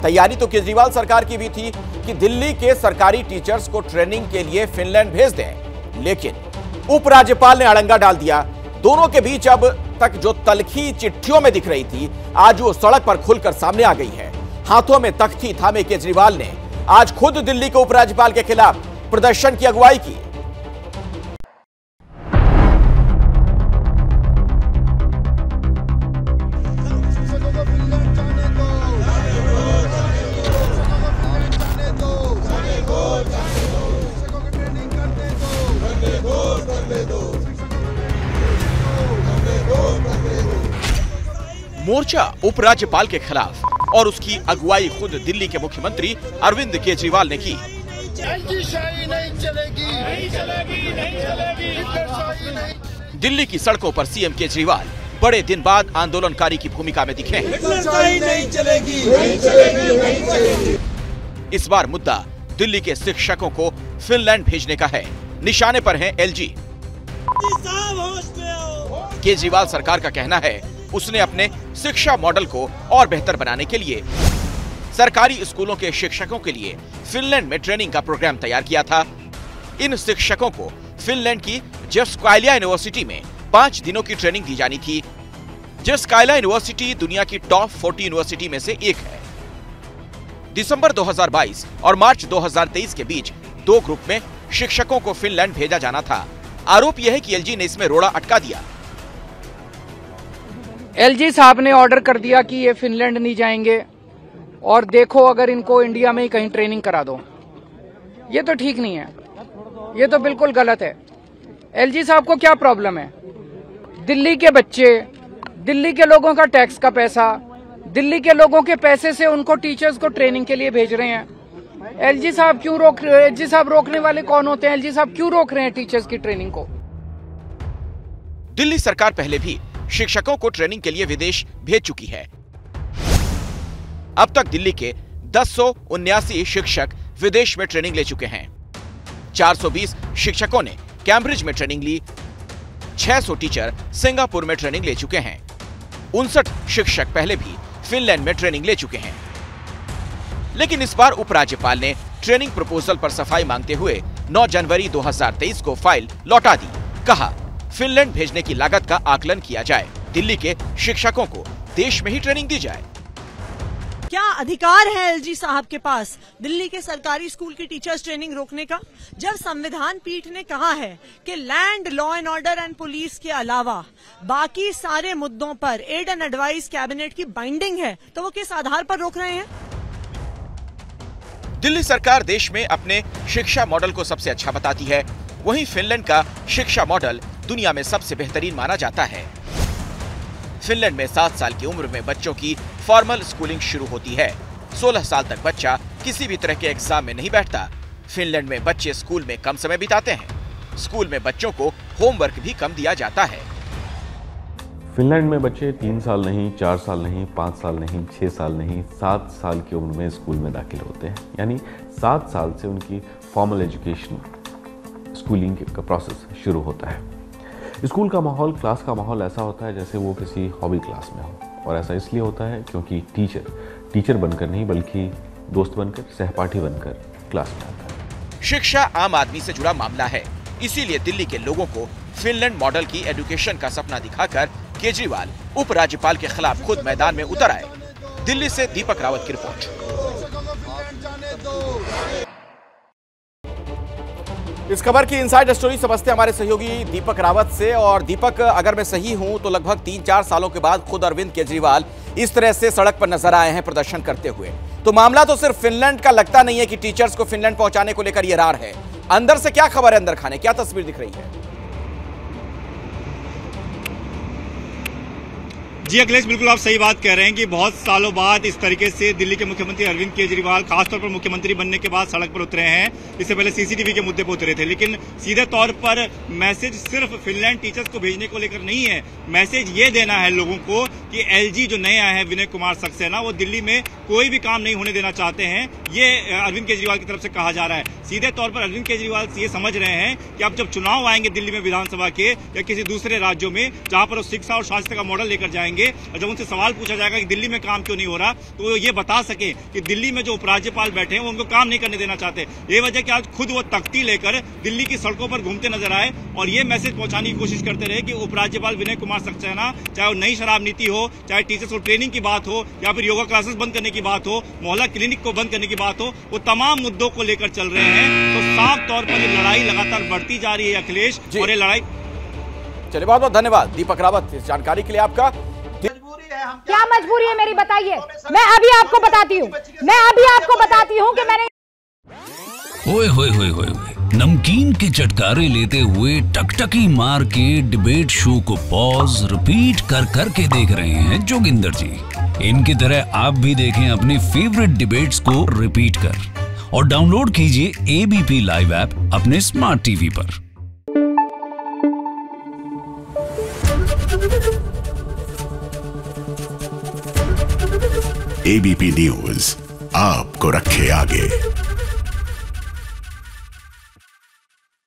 तैयारी तो केजरीवाल सरकार की भी थी कि दिल्ली के सरकारी टीचर्स को ट्रेनिंग के लिए फिनलैंड भेज दें, लेकिन उपराज्यपाल ने अड़ंगा डाल दिया। दोनों के बीच अब तक जो तलखी चिट्ठियों में दिख रही थी, आज वो सड़क पर खुलकर सामने आ गई है। हाथों में तख्ती थामे केजरीवाल ने आज खुद दिल्ली के उपराज्यपाल के खिलाफ प्रदर्शन की अगुवाई की। मोर्चा उपराज्यपाल के खिलाफ और उसकी अगुवाई खुद दिल्ली के मुख्यमंत्री अरविंद केजरीवाल ने की। दिल्ली की सड़कों पर सीएम केजरीवाल बड़े दिन बाद आंदोलनकारी की भूमिका में दिखे हैं। इस बार मुद्दा दिल्ली के शिक्षकों को फिनलैंड भेजने का है। निशाने पर हैं एलजी। केजरीवाल सरकार का कहना है उसने अपने शिक्षा मॉडल को और बेहतर बनाने के लिए सरकारी स्कूलों के शिक्षकों के लिए फिनलैंड में ट्रेनिंग का प्रोग्राम तैयार किया था। इन शिक्षकों को फिनलैंड की जेस्कायला यूनिवर्सिटी में 5 दिनों की ट्रेनिंग दी जानी थी। जेस्कायला यूनिवर्सिटी दुनिया की टॉप 40 यूनिवर्सिटी में से एक है। दिसंबर 2022 और मार्च 2023 के बीच 2 ग्रुप में शिक्षकों को फिनलैंड भेजा जाना था। आरोप यह है कि एलजी ने इसमें रोड़ा अटका दिया। एलजी साहब ने ऑर्डर कर दिया कि ये फिनलैंड नहीं जाएंगे और देखो अगर इनको इंडिया में ही कहीं ट्रेनिंग करा दो। ये तो ठीक नहीं है, ये तो बिल्कुल गलत है। एलजी साहब को क्या प्रॉब्लम है? दिल्ली के बच्चे, दिल्ली के लोगों का टैक्स का पैसा, दिल्ली के लोगों के पैसे से उनको टीचर्स को ट्रेनिंग के लिए भेज रहे हैं। एलजी साहब क्यों रोक रहे हैं? एलजी साहब रोकने वाले कौन होते हैं? एलजी साहब क्यों रोक रहे हैं टीचर्स की ट्रेनिंग को? दिल्ली सरकार पहले भी शिक्षकों को ट्रेनिंग के लिए विदेश भेज चुकी है। अब तक दिल्ली के 1079 शिक्षक विदेश में ट्रेनिंग ले चुके हैं। 420 शिक्षकों ने कैम्ब्रिज में ट्रेनिंग ली। 600 टीचर सिंगापुर में ट्रेनिंग ले चुके हैं। 59 शिक्षक पहले भी फिनलैंड में ट्रेनिंग ले चुके हैं। लेकिन इस बार उपराज्यपाल ने ट्रेनिंग प्रपोजल पर सफाई मांगते हुए 9 जनवरी 2023 को फाइल लौटा दी। कहा फिनलैंड भेजने की लागत का आकलन किया जाए, दिल्ली के शिक्षकों को देश में ही ट्रेनिंग दी जाए। क्या अधिकार है एलजी साहब के पास दिल्ली के सरकारी स्कूल की टीचर्स ट्रेनिंग रोकने का, जब संविधान पीठ ने कहा है कि land, law and order and police के अलावा बाकी सारे मुद्दों पर एड एंड एडवाइस कैबिनेट की बाइंडिंग है, तो वो किस आधार पर रोक रहे हैं? दिल्ली सरकार देश में अपने शिक्षा मॉडल को सबसे अच्छा बताती है, वहीं फिनलैंड का शिक्षा मॉडल दुनिया में सबसे बेहतरीन माना जाता है। फिनलैंड में 7 साल की उम्र में बच्चों की फॉर्मल स्कूलिंग शुरू होती है। 16 साल तक बच्चा किसी भी तरह के एग्जाम में नहीं बैठता। फिनलैंड में बच्चे स्कूल में कम समय बिताते हैं। स्कूल में बच्चों को होमवर्क भी कम दिया जाता है। फिनलैंड में बच्चे 3 साल नहीं, 4 साल नहीं, 5 साल नहीं, 6 साल नहीं, 7 साल की उम्र में स्कूल में दाखिल होते हैं। यानी 7 साल से उनकी फॉर्मल एजुकेशन, स्कूलिंग का प्रोसेस शुरू होता है। स्कूल का माहौल, क्लास का माहौल ऐसा होता है जैसे वो किसी हॉबी क्लास में हो, और ऐसा इसलिए होता है क्योंकि टीचर बनकर नहीं बल्कि दोस्त बनकर, सहपाठी बनकर क्लास में आता है। शिक्षा आम आदमी से जुड़ा मामला है, इसीलिए दिल्ली के लोगों को फिनलैंड मॉडल की एजुकेशन का सपना दिखाकर केजरीवाल उपराज्यपाल के खिलाफ खुद मैदान में उतर आए। दिल्ली से दीपक रावत की रिपोर्ट। इस खबर की इनसाइड स्टोरी समझते हमारे सहयोगी दीपक रावत से। और दीपक, अगर मैं सही हूं तो लगभग 3-4 सालों के बाद खुद अरविंद केजरीवाल इस तरह से सड़क पर नजर आए हैं प्रदर्शन करते हुए। तो मामला तो सिर्फ फिनलैंड का लगता नहीं है कि टीचर्स को फिनलैंड पहुंचाने को लेकर ये रार है। अंदर से क्या खबर है? अंदर खाने क्या तस्वीर दिख रही है? जी अखिलेश, बिल्कुल आप सही बात कह रहे हैं कि बहुत सालों बाद इस तरीके से दिल्ली के मुख्यमंत्री अरविंद केजरीवाल खासतौर पर मुख्यमंत्री बनने के बाद सड़क पर उतरे हैं। इससे पहले सीसीटीवी के मुद्दे पर उतरे थे, लेकिन सीधे तौर पर मैसेज सिर्फ फिनलैंड टीचर्स को भेजने को लेकर नहीं है। मैसेज ये देना है लोगों को कि एलजी जो नए आए हैं विनय कुमार सक्सेना, वो दिल्ली में कोई भी काम नहीं होने देना चाहते हैं। ये अरविंद केजरीवाल की तरफ से कहा जा रहा है। सीधे तौर पर अरविंद केजरीवाल ये समझ रहे हैं कि अब जब चुनाव आएंगे दिल्ली में विधानसभा के या किसी दूसरे राज्यों में, जहां पर वो शिक्षा और स्वास्थ्य का मॉडल लेकर जाएंगे, करेंगे। और जब उनसे सवाल पूछा जाएगा कि दिल्ली में काम क्यों नहीं हो रहा, तो ये बता सके कि दिल्ली में जो उपराज्यपाल बैठे हैं वो उनको काम नहीं करने देना चाहते। ये वजह कि आज खुद वो तख्ती लेकर दिल्ली की सड़कों पर घूमते नजर आए और ये मैसेज पहुंचाने की कोशिश करते रहे कि उपराज्यपाल विनय कुमार सक्सेना, चाहे वो नई शराब नीति हो, चाहे टीचर्स को ट्रेनिंग की बात हो, या फिर योगा क्लासेस बंद करने की बात हो, मोहल्ला क्लिनिक को बंद करने की बात हो, वो तमाम मुद्दों को लेकर चल रहे हैं। तो साफ तौर पर ये लड़ाई लगातार बढ़ती जा रही है अखिलेश, और ये लड़ाई। चलिए, बहुत बहुत धन्यवाद दीपक रावत इस जानकारी के लिए आपका। क्या मजबूरी है मेरी, बताइए। मैं अभी आपको बताती हूँ कि मैंने ओए होए होए होए नमकीन के चटकारे लेते हुए टकटकी मार के डिबेट शो को पॉज रिपीट कर करके देख रहे हैं जोगिंदर जी। इनकी तरह आप भी देखें अपनी फेवरेट डिबेट्स को रिपीट कर और डाउनलोड कीजिए एबीपी लाइव ऐप अपने स्मार्ट टीवी पर। एबीपी न्यूज आपको रखे आगे।